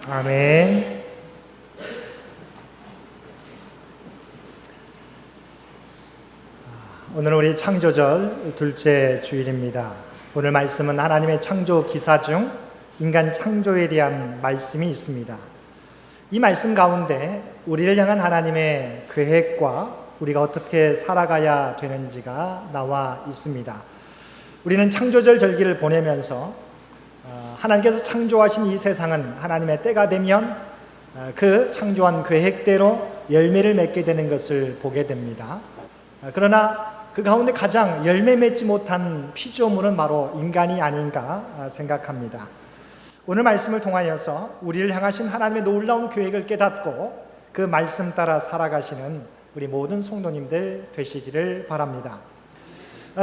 아멘. 오늘은 우리 창조절 둘째 주일입니다. 오늘 말씀은 하나님의 창조 기사 중 인간 창조에 대한 말씀이 있습니다. 이 말씀 가운데 우리를 향한 하나님의 계획과 우리가 어떻게 살아가야 되는지가 나와 있습니다. 우리는 창조절 절기를 보내면서 하나님께서 창조하신 이 세상은 하나님의 때가 되면 그 창조한 계획대로 열매를 맺게 되는 것을 보게 됩니다. 그러나 그 가운데 가장 열매 맺지 못한 피조물은 바로 인간이 아닌가 생각합니다. 오늘 말씀을 통하여서 우리를 향하신 하나님의 놀라운 계획을 깨닫고 그 말씀 따라 살아가시는 우리 모든 성도님들 되시기를 바랍니다.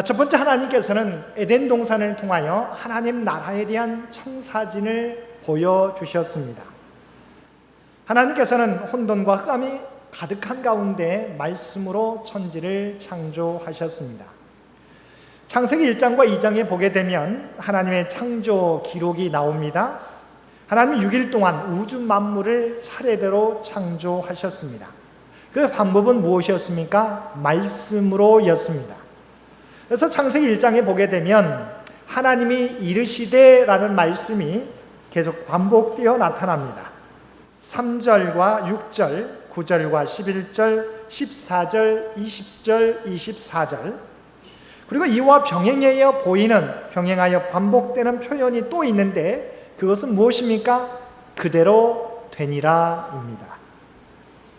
첫 번째, 하나님께서는 에덴 동산을 통하여 하나님 나라에 대한 청사진을 보여주셨습니다. 하나님께서는 혼돈과 흑암이 가득한 가운데 말씀으로 천지를 창조하셨습니다. 창세기 1장과 2장에 보게 되면 하나님의 창조 기록이 나옵니다. 하나님이 6일 동안 우주 만물을 차례대로 창조하셨습니다. 그 방법은 무엇이었습니까? 말씀으로였습니다. 그래서 창세기 1장에 보게 되면 하나님이 이르시되라는 말씀이 계속 반복되어 나타납니다. 3절과 6절, 9절과 11절, 14절, 20절, 24절, 그리고 이와 병행하여 반복되는 표현이 또 있는데 그것은 무엇입니까? 그대로 되니라입니다.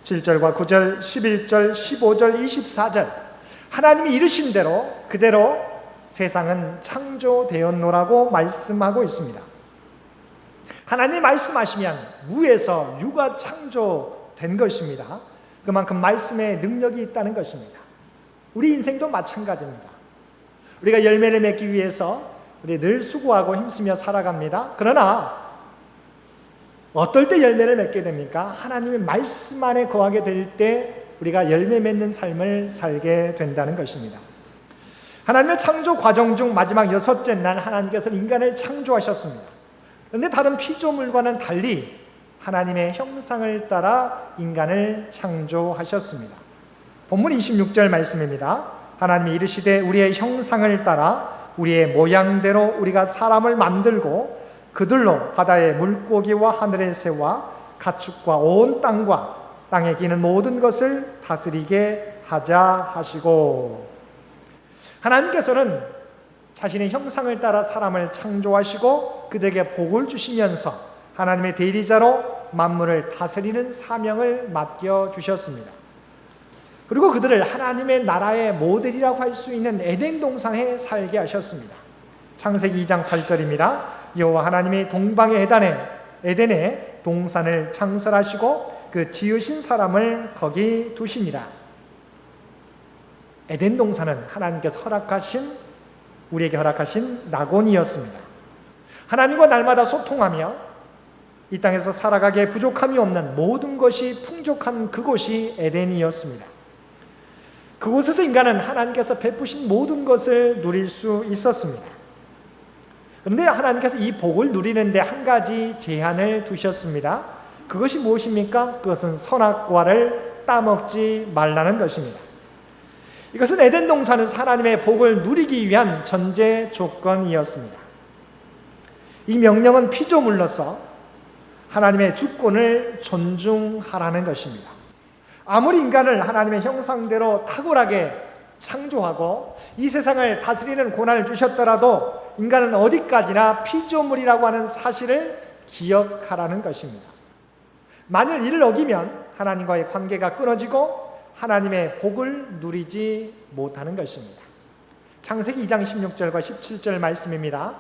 7절과 9절, 11절, 15절, 24절, 하나님이 이르신 대로 그대로 세상은 창조되었노라고 말씀하고 있습니다. 하나님이 말씀하시면 무에서 유가 창조된 것입니다. 그만큼 말씀에 능력이 있다는 것입니다. 우리 인생도 마찬가지입니다. 우리가 열매를 맺기 위해서 우리 늘 수고하고 힘쓰며 살아갑니다. 그러나 어떨 때 열매를 맺게 됩니까? 하나님의 말씀 안에 거하게 될 때 우리가 열매 맺는 삶을 살게 된다는 것입니다. 하나님의 창조 과정 중 마지막 6째 날 하나님께서 인간을 창조하셨습니다. 그런데 다른 피조물과는 달리 하나님의 형상을 따라 인간을 창조하셨습니다. 본문 26절 말씀입니다. 하나님이 이르시되 우리의 형상을 따라 우리의 모양대로 우리가 사람을 만들고 그들로 바다의 물고기와 하늘의 새와 가축과 온 땅과 땅에 기는 모든 것을 다스리게 하자 하시고, 하나님께서는 자신의 형상을 따라 사람을 창조하시고 그들에게 복을 주시면서 하나님의 대리자로 만물을 다스리는 사명을 맡겨주셨습니다. 그리고 그들을 하나님의 나라의 모델이라고 할 수 있는 에덴 동산에 살게 하셨습니다. 창세기 2장 8절입니다. 여호와 하나님이 동방의 에덴에 동산을 창설하시고 그 지으신 사람을 거기 두시니라. 에덴 동산은 하나님께서 우리에게 허락하신 낙원이었습니다. 하나님과 날마다 소통하며 이 땅에서 살아가기에 부족함이 없는 모든 것이 풍족한 그곳이 에덴이었습니다. 그곳에서 인간은 하나님께서 베푸신 모든 것을 누릴 수 있었습니다. 그런데 하나님께서 이 복을 누리는데 한 가지 제한을 두셨습니다. 그것이 무엇입니까? 그것은 선악과를 따먹지 말라는 것입니다. 이것은 에덴 동산에서 하나님의 복을 누리기 위한 전제 조건이었습니다. 이 명령은 피조물로서 하나님의 주권을 존중하라는 것입니다. 아무리 인간을 하나님의 형상대로 탁월하게 창조하고 이 세상을 다스리는 고난을 주셨더라도 인간은 어디까지나 피조물이라고 하는 사실을 기억하라는 것입니다. 만일 이를 어기면 하나님과의 관계가 끊어지고 하나님의 복을 누리지 못하는 것입니다. 창세기 2장 16절과 17절 말씀입니다.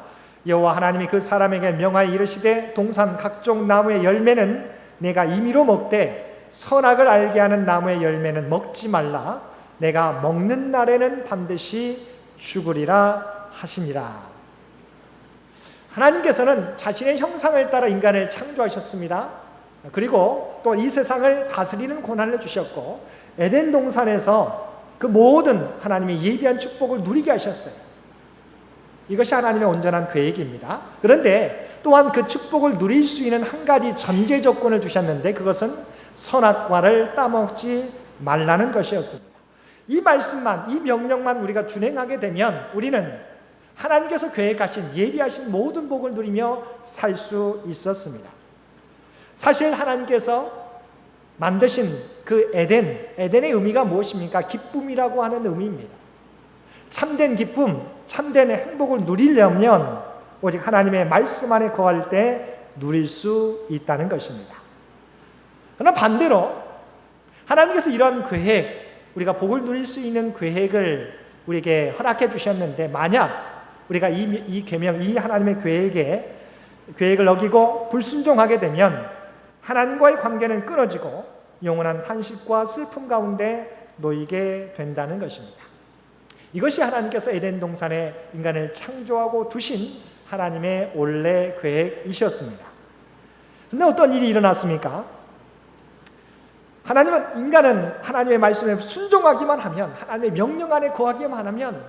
여호와 하나님이 그 사람에게 명하여 이르시되 동산 각종 나무의 열매는 내가 임의로 먹되 선악을 알게 하는 나무의 열매는 먹지 말라. 내가 먹는 날에는 반드시 죽으리라 하시니라. 하나님께서는 자신의 형상을 따라 인간을 창조하셨습니다. 그리고 또 이 세상을 다스리는 고난을 주셨고 에덴 동산에서 그 모든 하나님의 예비한 축복을 누리게 하셨어요. 이것이 하나님의 온전한 계획입니다. 그런데 또한 그 축복을 누릴 수 있는 한 가지 전제 조건을 두셨는데 그것은 선악과를 따먹지 말라는 것이었습니다. 이 말씀만, 이 명령만 우리가 준행하게 되면 우리는 하나님께서 계획하신, 예비하신 모든 복을 누리며 살 수 있었습니다. 사실 하나님께서 만드신 그 에덴의 의미가 무엇입니까? 기쁨이라고 하는 의미입니다. 참된 기쁨, 참된 행복을 누리려면 오직 하나님의 말씀 안에 거할 때 누릴 수 있다는 것입니다. 그러나 반대로 하나님께서 이런 계획, 우리가 복을 누릴 수 있는 계획을 우리에게 허락해 주셨는데 만약 우리가 이 계명, 이 하나님의 계획을 어기고 불순종하게 되면 하나님과의 관계는 끊어지고 영원한 탄식과 슬픔 가운데 놓이게 된다는 것입니다. 이것이 하나님께서 에덴 동산에 인간을 창조하고 두신 하나님의 원래 계획이셨습니다. 그런데 어떤 일이 일어났습니까? 인간은 하나님의 말씀에 순종하기만 하면, 하나님의 명령 안에 거하기만 하면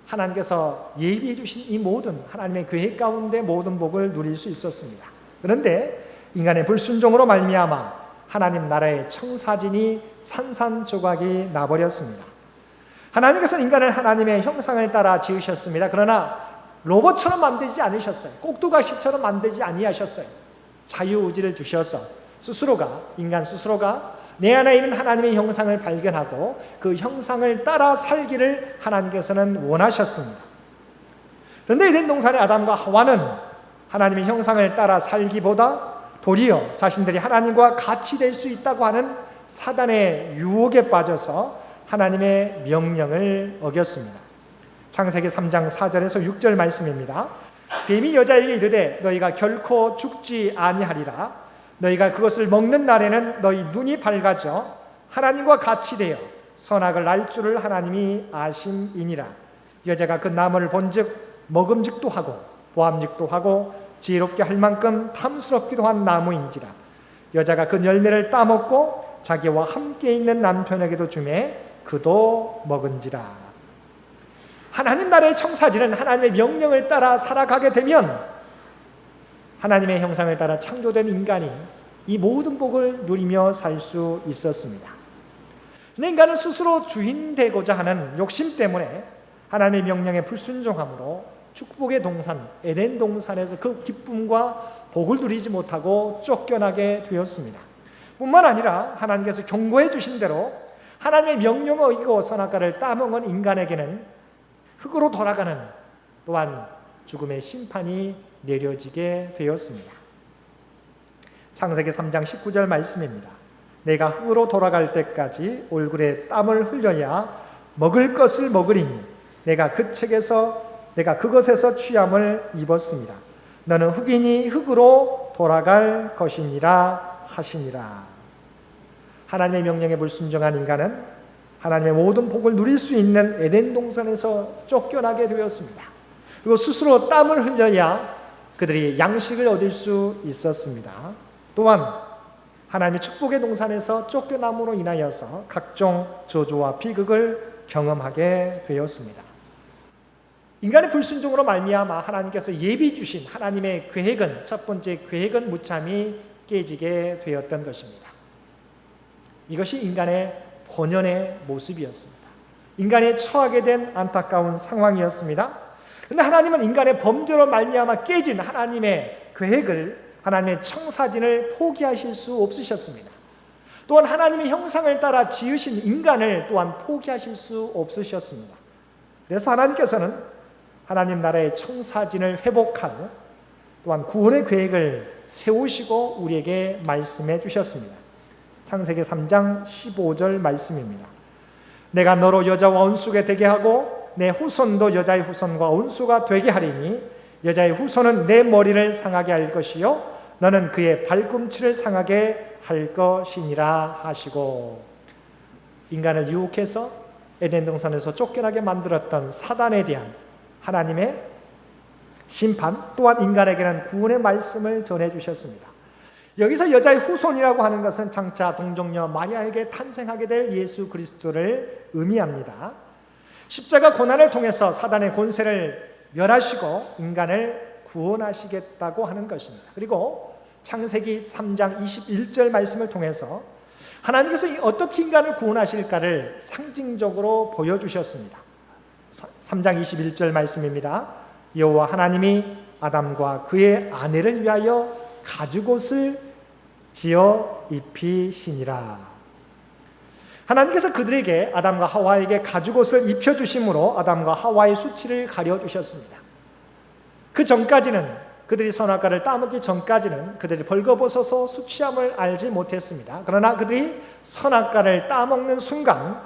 하나님께서 예비해 주신 이 모든 하나님의 계획 가운데 모든 복을 누릴 수 있었습니다. 그런데 인간의 불순종으로 말미암아 하나님 나라의 청사진이 산산조각이 나버렸습니다. 하나님께서는 인간을 하나님의 형상을 따라 지으셨습니다. 그러나 로봇처럼 만들지 않으셨어요. 꼭두각시처럼 만들지 아니하셨어요. 자유의지를 주셔서 인간 스스로가 내 안에 있는 하나님의 형상을 발견하고 그 형상을 따라 살기를 하나님께서는 원하셨습니다. 그런데 에덴 동산의 아담과 하와는 하나님의 형상을 따라 살기보다 도리어 자신들이 하나님과 같이 될 수 있다고 하는 사단의 유혹에 빠져서 하나님의 명령을 어겼습니다. 창세기 3장 4절에서 6절 말씀입니다. 뱀이 여자에게 이르되 너희가 결코 죽지 아니하리라. 너희가 그것을 먹는 날에는 너희 눈이 밝아져 하나님과 같이 되어 선악을 알 줄을 하나님이 아심이니라. 여자가 그 나무를 본즉 먹음직도 하고 보암직도 하고 지혜롭게 할 만큼 탐스럽기도 한 나무인지라. 여자가 그 열매를 따먹고 자기와 함께 있는 남편에게도 주매 그도 먹은지라. 하나님 나라의 청사진은 하나님의 명령을 따라 살아가게 되면 하나님의 형상을 따라 창조된 인간이 이 모든 복을 누리며 살 수 있었습니다. 근데 인간은 스스로 주인 되고자 하는 욕심 때문에 하나님의 명령에 불순종함으로 축복의 동산, 에덴 동산에서 그 기쁨과 복을 누리지 못하고 쫓겨나게 되었습니다. 뿐만 아니라 하나님께서 경고해 주신 대로 하나님의 명령을 어기고 선악과를 따먹은 인간에게는 흙으로 돌아가는 또한 죽음의 심판이 내려지게 되었습니다. 창세기 3장 19절 말씀입니다. 내가 흙으로 돌아갈 때까지 얼굴에 땀을 흘려야 먹을 것을 먹으리니 내가 그것에서 취함을 입었습니다. 너는 흙이니 흙으로 돌아갈 것이니라 하시니라. 하나님의 명령에 불순종한 인간은 하나님의 모든 복을 누릴 수 있는 에덴 동산에서 쫓겨나게 되었습니다. 그리고 스스로 땀을 흘려야 그들이 양식을 얻을 수 있었습니다. 또한 하나님의 축복의 동산에서 쫓겨남으로 인하여서 각종 저주와 비극을 경험하게 되었습니다. 인간의 불순종으로 말미암아 하나님께서 예비 주신 하나님의 계획은, 첫 번째 계획은 무참히 깨지게 되었던 것입니다. 이것이 인간의 본연의 모습이었습니다. 인간이 처하게 된 안타까운 상황이었습니다. 그런데 하나님은 인간의 범죄로 말미암아 깨진 하나님의 계획을, 하나님의 청사진을 포기하실 수 없으셨습니다. 또한 하나님의 형상을 따라 지으신 인간을 또한 포기하실 수 없으셨습니다. 그래서 하나님께서는 하나님 나라의 청사진을 회복하고 또한 구원의 계획을 세우시고 우리에게 말씀해 주셨습니다. 창세기 3장 15절 말씀입니다. 내가 너로 여자와 원수가 되게 하고 내 후손도 여자의 후손과 원수가 되게 하리니 여자의 후손은 내 머리를 상하게 할 것이요 너는 그의 발꿈치를 상하게 할 것이니라 하시고, 인간을 유혹해서 에덴 동산에서 쫓겨나게 만들었던 사단에 대한 하나님의 심판, 또한 인간에게는 구원의 말씀을 전해주셨습니다. 여기서 여자의 후손이라고 하는 것은 장차 동정녀 마리아에게 탄생하게 될 예수 그리스도를 의미합니다. 십자가 고난을 통해서 사단의 권세를 멸하시고 인간을 구원하시겠다고 하는 것입니다. 그리고 창세기 3장 21절 말씀을 통해서 하나님께서 어떻게 인간을 구원하실까를 상징적으로 보여주셨습니다. 3장 21절 말씀입니다. 여호와 하나님이 아담과 그의 아내를 위하여 가죽옷을 지어 입히시니라. 하나님께서 그들에게, 아담과 하와에게 가죽옷을 입혀주심으로 아담과 하와의 수치를 가려주셨습니다. 그 전까지는, 그들이 선악과를 따먹기 전까지는 그들이 벌거벗어서 수치함을 알지 못했습니다. 그러나 그들이 선악과를 따먹는 순간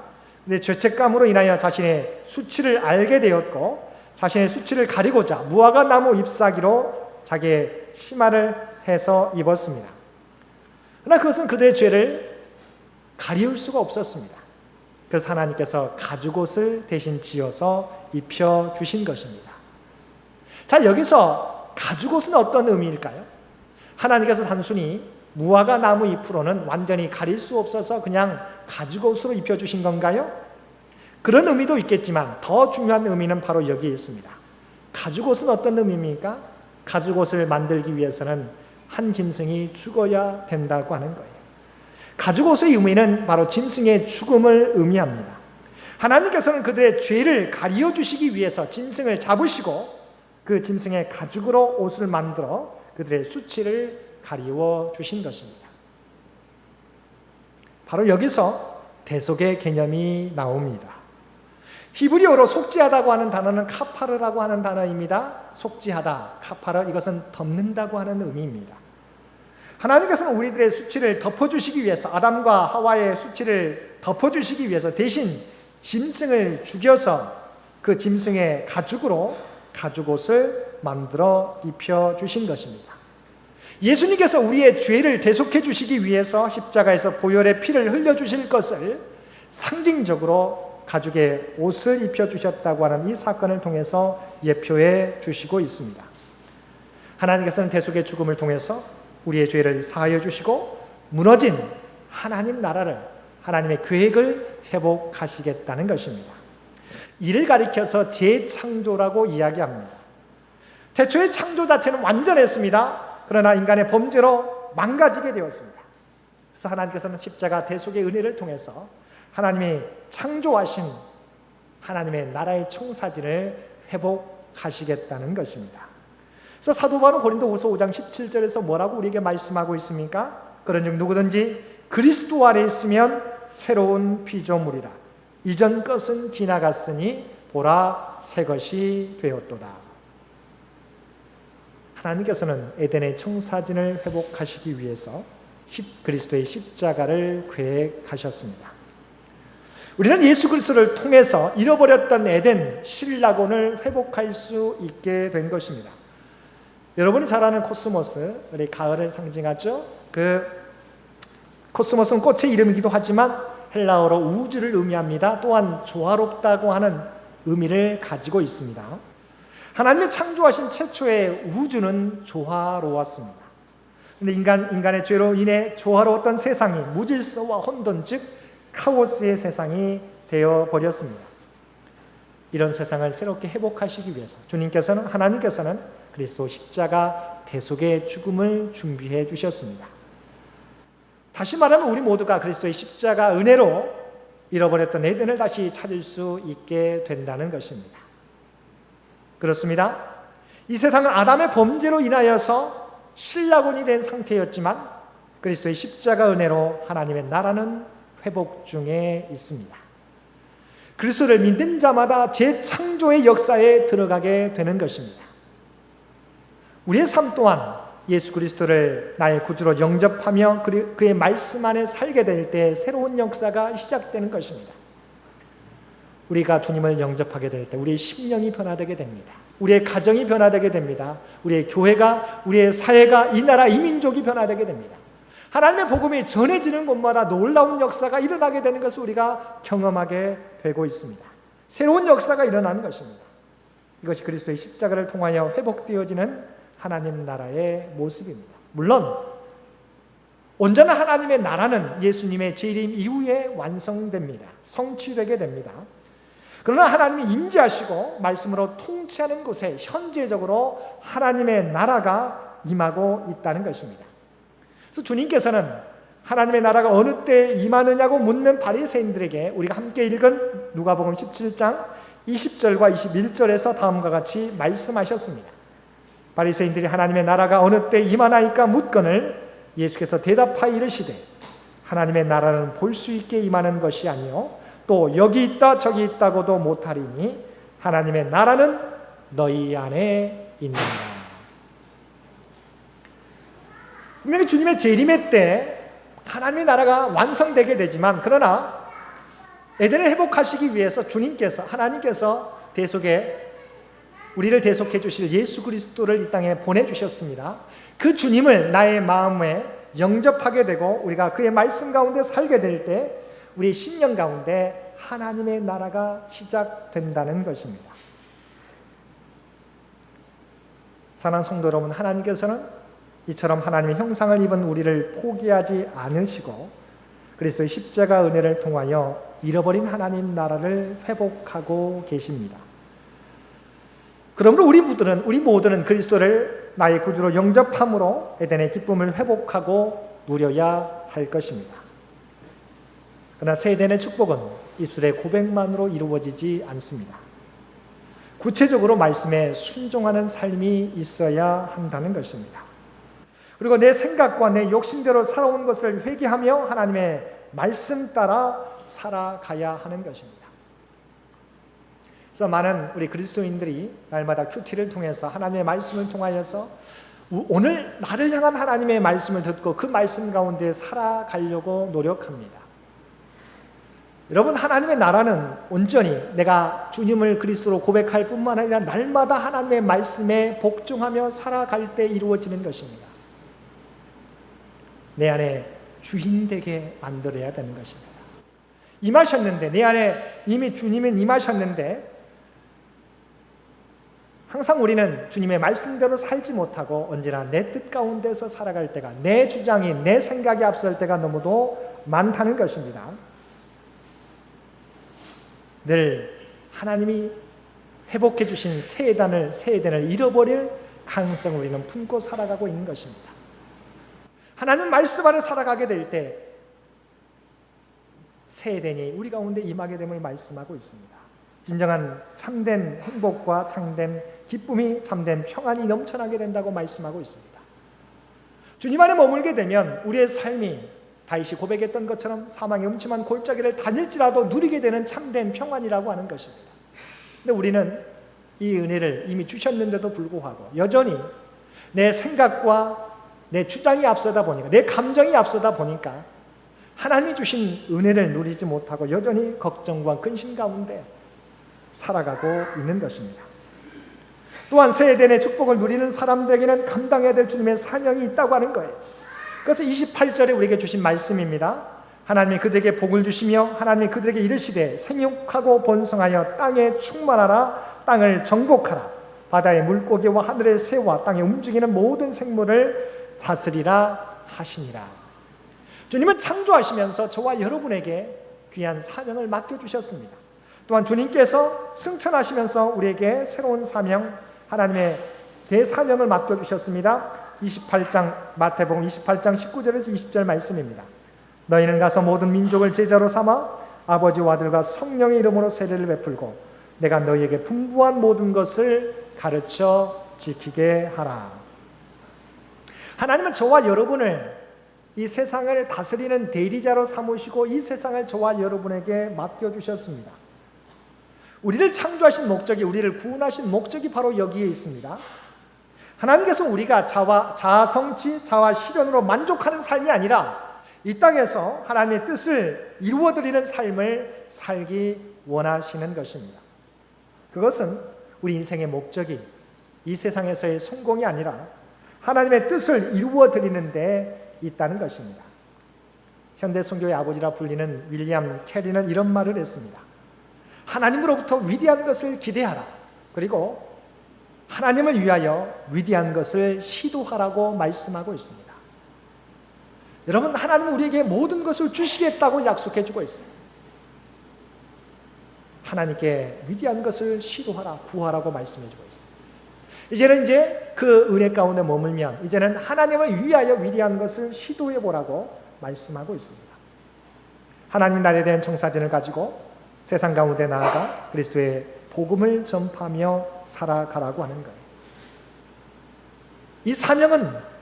죄책감으로 인하여 자신의 수치를 알게 되었고, 자신의 수치를 가리고자 무화과 나무 잎사귀로 자기의 치마를 해서 입었습니다. 그러나 그것은 그들의 죄를 가리울 수가 없었습니다. 그래서 하나님께서 가죽옷을 대신 지어서 입혀주신 것입니다. 자, 여기서 가죽옷은 어떤 의미일까요? 하나님께서 단순히 무화과 나무 잎으로는 완전히 가릴 수 없어서 그냥 가죽옷으로 입혀주신 건가요? 그런 의미도 있겠지만 더 중요한 의미는 바로 여기에 있습니다. 가죽옷은 어떤 의미입니까? 가죽옷을 만들기 위해서는 한 짐승이 죽어야 된다고 하는 거예요. 가죽옷의 의미는 바로 짐승의 죽음을 의미합니다. 하나님께서는 그들의 죄를 가리워 주시기 위해서 짐승을 잡으시고 그 짐승의 가죽으로 옷을 만들어 그들의 수치를 가리워 주신 것입니다. 바로 여기서 대속의 개념이 나옵니다. 히브리어로 속죄하다고 하는 단어는 카파르라고 하는 단어입니다. 속죄하다, 카파르, 이것은 덮는다고 하는 의미입니다. 하나님께서는 우리들의 수치를 덮어주시기 위해서, 아담과 하와의 수치를 덮어주시기 위해서 대신 짐승을 죽여서 그 짐승의 가죽으로 가죽옷을 만들어 입혀주신 것입니다. 예수님께서 우리의 죄를 대속해 주시기 위해서 십자가에서 보혈의 피를 흘려주실 것을 상징적으로 가죽의 옷을 입혀주셨다고 하는 이 사건을 통해서 예표해 주시고 있습니다. 하나님께서는 대속의 죽음을 통해서 우리의 죄를 사하여 주시고 무너진 하나님 나라를, 하나님의 계획을 회복하시겠다는 것입니다. 이를 가리켜서 재창조라고 이야기합니다. 태초의 창조 자체는 완전했습니다. 그러나 인간의 범죄로 망가지게 되었습니다. 그래서 하나님께서는 십자가 대속의 은혜를 통해서 하나님이 창조하신 하나님의 나라의 청사진을 회복하시겠다는 것입니다. 그래서 사도 바울은 고린도후서 5장 17절에서 뭐라고 우리에게 말씀하고 있습니까? 그런즉 누구든지 그리스도 안에 있으면 새로운 피조물이라. 이전 것은 지나갔으니 보라 새 것이 되었도다. 하나님께서는 에덴의 청사진을 회복하시기 위해서 그리스도의 십자가를 계획하셨습니다. 우리는 예수 그리스도를 통해서 잃어버렸던 에덴 신라곤을 회복할 수 있게 된 것입니다. 여러분이 잘 아는 코스모스, 우리 가을을 상징하죠. 그 코스모스는 꽃의 이름이기도 하지만 헬라어로 우주를 의미합니다. 또한 조화롭다고 하는 의미를 가지고 있습니다. 하나님이 창조하신 최초의 우주는 조화로웠습니다. 그런데 인간의 죄로 인해 조화로웠던 세상이 무질서와 혼돈, 즉 카오스의 세상이 되어버렸습니다. 이런 세상을 새롭게 회복하시기 위해서 하나님께서는 그리스도 십자가 대속의 죽음을 준비해 주셨습니다. 다시 말하면 우리 모두가 그리스도의 십자가 은혜로 잃어버렸던 에덴을 다시 찾을 수 있게 된다는 것입니다. 그렇습니다. 이 세상은 아담의 범죄로 인하여서 신라곤이 된 상태였지만 그리스도의 십자가 은혜로 하나님의 나라는 회복 중에 있습니다. 그리스도를 믿는 자마다 재창조의 역사에 들어가게 되는 것입니다. 우리의 삶 또한 예수 그리스도를 나의 구주로 영접하며 그의 말씀 안에 살게 될 때 새로운 역사가 시작되는 것입니다. 우리가 주님을 영접하게 될 때 우리의 심령이 변화되게 됩니다. 우리의 가정이 변화되게 됩니다. 우리의 교회가, 우리의 사회가, 이 나라, 이 민족이 변화되게 됩니다. 하나님의 복음이 전해지는 곳마다 놀라운 역사가 일어나게 되는 것을 우리가 경험하게 되고 있습니다. 새로운 역사가 일어나는 것입니다. 이것이 그리스도의 십자가를 통하여 회복되어지는 하나님 나라의 모습입니다. 물론 온전한 하나님의 나라는 예수님의 재림 이후에 완성됩니다. 성취되게 됩니다. 그러나 하나님이 임재하시고 말씀으로 통치하는 곳에 현재적으로 하나님의 나라가 임하고 있다는 것입니다. 그래서 주님께서는 하나님의 나라가 어느 때 임하느냐고 묻는 바리새인들에게 우리가 함께 읽은 누가복음 17장 20절과 21절에서 다음과 같이 말씀하셨습니다. 바리새인들이 하나님의 나라가 어느 때 임하나이까 묻거늘 예수께서 대답하여 이르시되 하나님의 나라는 볼 수 있게 임하는 것이 아니요 또 여기 있다 저기 있다고도 못하리니 하나님의 나라는 너희 안에 있느니라. 분명히 주님의 재림의 때 하나님의 나라가 완성되게 되지만 그러나 에덴을 회복하시기 위해서 하나님께서 우리를 대속해 주실 예수 그리스도를 이 땅에 보내주셨습니다. 그 주님을 나의 마음에 영접하게 되고 우리가 그의 말씀 가운데 살게 될 때 우리의 심령 가운데 하나님의 나라가 시작된다는 것입니다. 사랑하는 성도 여러분, 하나님께서는 이처럼 하나님의 형상을 입은 우리를 포기하지 않으시고 그리스도의 십자가 은혜를 통하여 잃어버린 하나님 나라를 회복하고 계십니다. 그러므로 우리 모두는 그리스도를 나의 구주로 영접함으로 에덴의 기쁨을 회복하고 누려야 할 것입니다. 그러나 새 에덴의 축복은 입술의 고백만으로 이루어지지 않습니다. 구체적으로 말씀에 순종하는 삶이 있어야 한다는 것입니다. 그리고 내 생각과 내 욕심대로 살아온 것을 회개하며 하나님의 말씀 따라 살아가야 하는 것입니다. 그래서 많은 우리 그리스도인들이 날마다 큐티를 통해서 하나님의 말씀을 통하여서 오늘 나를 향한 하나님의 말씀을 듣고 그 말씀 가운데 살아가려고 노력합니다. 여러분, 하나님의 나라는 온전히 내가 주님을 그리스도로 고백할 뿐만 아니라 날마다 하나님의 말씀에 복종하며 살아갈 때 이루어지는 것입니다. 내 안에 주인 되게 만들어야 되는 것입니다. 임하셨는데, 내 안에 이미 주님은 임하셨는데 항상 우리는 주님의 말씀대로 살지 못하고 언제나 내 뜻 가운데서 살아갈 때가, 내 주장이 내 생각이 앞설 때가 너무도 많다는 것입니다. 늘 하나님이 회복해 주신 새 에덴을 잃어버릴 가능성을 우리는 품고 살아가고 있는 것입니다. 하나님 말씀 안에 살아가게 될 때 새 에덴이 우리 가운데 임하게 됨을 말씀하고 있습니다. 진정한 참된 행복과 참된 기쁨이, 참된 평안이 넘쳐나게 된다고 말씀하고 있습니다. 주님 안에 머물게 되면 우리의 삶이 다윗이 고백했던 것처럼 사망의 음침한 골짜기를 다닐지라도 누리게 되는 참된 평안이라고 하는 것입니다. 근데 우리는 이 은혜를 이미 주셨는데도 불구하고 여전히 내 생각과 내 주장이 앞서다 보니까, 내 감정이 앞서다 보니까 하나님이 주신 은혜를 누리지 못하고 여전히 걱정과 근심 가운데 살아가고 있는 것입니다. 또한 새 에덴의 축복을 누리는 사람들에게는 감당해야 될 주님의 사명이 있다고 하는 거예요. 그래서 28절에 우리에게 주신 말씀입니다. 하나님이 그들에게 복을 주시며 하나님이 그들에게 이르시되 생육하고 번성하여 땅에 충만하라, 땅을 정복하라, 바다의 물고기와 하늘의 새와 땅에 움직이는 모든 생물을 다스리라 하시니라. 주님은 창조하시면서 저와 여러분에게 귀한 사명을 맡겨주셨습니다. 또한 주님께서 승천하시면서 우리에게 새로운 사명, 하나님의 대사명을 맡겨주셨습니다. 28장 마태복음 28장 19절에서 20절 말씀입니다. 너희는 가서 모든 민족을 제자로 삼아 아버지와 아들과 성령의 이름으로 세례를 베풀고 내가 너희에게 분부한 모든 것을 가르쳐 지키게 하라. 하나님은 저와 여러분을 이 세상을 다스리는 대리자로 삼으시고 이 세상을 저와 여러분에게 맡겨주셨습니다. 우리를 창조하신 목적이, 우리를 구원하신 목적이 바로 여기에 있습니다. 하나님께서 우리가 자아 성취, 자아 실현으로 만족하는 삶이 아니라 이 땅에서 하나님의 뜻을 이루어드리는 삶을 살기 원하시는 것입니다. 그것은 우리 인생의 목적이 이 세상에서의 성공이 아니라 하나님의 뜻을 이루어드리는 데 있다는 것입니다. 현대 선교의 아버지라 불리는 윌리엄 캐리는 이런 말을 했습니다. 하나님으로부터 위대한 것을 기대하라. 그리고 하나님을 위하여 위대한 것을 시도하라고 말씀하고 있습니다. 여러분, 하나님은 우리에게 모든 것을 주시겠다고 약속해 주고 있어요. 하나님께 위대한 것을 시도하라, 구하라고 말씀해 주고 있어요. 이제는 그 은혜 가운데 머물면 이제는 하나님을 위하여 위대한 것을 시도해 보라고 말씀하고 있습니다. 하나님 나라에 대한 청사진을 가지고 세상 가운데 나아가 그리스도의 복음을 전파하며 살아가라고 하는 거예요. 이 사명은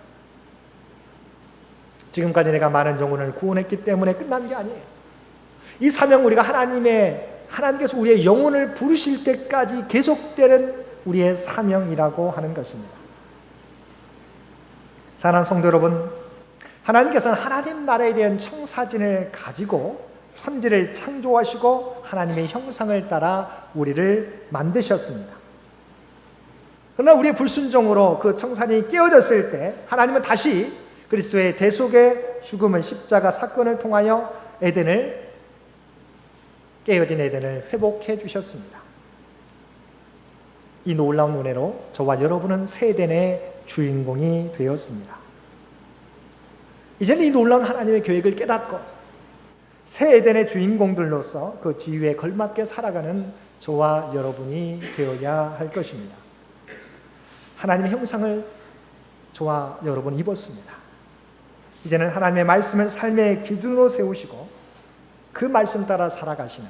지금까지 내가 많은 영혼을 구원했기 때문에 끝난 게 아니에요. 이 사명은 우리가 하나님께서 우리의 영혼을 부르실 때까지 계속되는 우리의 사명이라고 하는 것입니다. 사랑하는 성도 여러분, 하나님께서는 하나님 나라에 대한 청사진을 가지고 천지를 창조하시고 하나님의 형상을 따라 우리를 만드셨습니다. 그러나 우리의 불순종으로 그 청사진이 깨어졌을 때 하나님은 다시 그리스도의 대속의 죽음을, 십자가 사건을 통하여 깨어진 에덴을 회복해 주셨습니다. 이 놀라운 은혜로 저와 여러분은 새 에덴의 주인공이 되었습니다. 이제는 이 놀라운 하나님의 계획을 깨닫고 새 에덴의 주인공들로서 그 지위에 걸맞게 살아가는 저와 여러분이 되어야 할 것입니다. 하나님의 형상을 저와 여러분 입었습니다. 이제는 하나님의 말씀을 삶의 기준으로 세우시고 그 말씀 따라 살아가시는,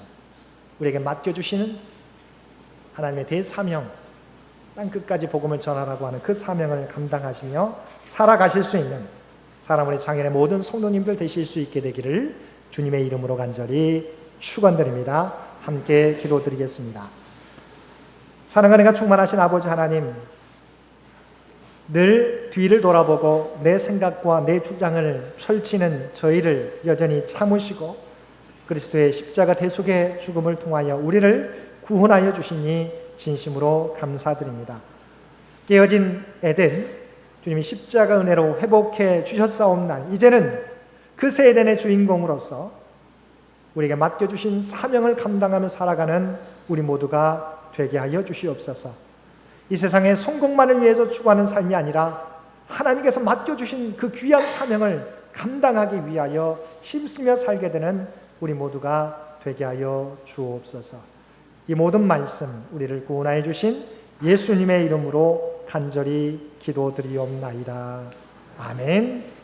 우리에게 맡겨주시는 하나님의 대사명, 땅끝까지 복음을 전하라고 하는 그 사명을 감당하시며 살아가실 수 있는 사랑하는 장인의 모든 성도님들 되실 수 있게 되기를 주님의 이름으로 간절히 축원드립니다. 함께 기도드리겠습니다. 사랑과 은혜가 충만하신 아버지 하나님, 늘 뒤를 돌아보고 내 생각과 내 주장을 펼치는 저희를 여전히 참으시고 그리스도의 십자가 대속의 죽음을 통하여 우리를 구원하여 주시니 진심으로 감사드립니다. 깨어진 에덴, 주님이 십자가 은혜로 회복해 주셨사옵나니 이제는 그 새 에덴의 주인공으로서 우리에게 맡겨주신 사명을 감당하며 살아가는 우리 모두가 되게 하여 주시옵소서. 이 세상의 성공만을 위해서 추구하는 삶이 아니라 하나님께서 맡겨주신 그 귀한 사명을 감당하기 위하여 힘쓰며 살게 되는 우리 모두가 되게 하여 주옵소서. 이 모든 말씀 우리를 구원하여 주신 예수님의 이름으로 간절히 기도드리옵나이다. 아멘.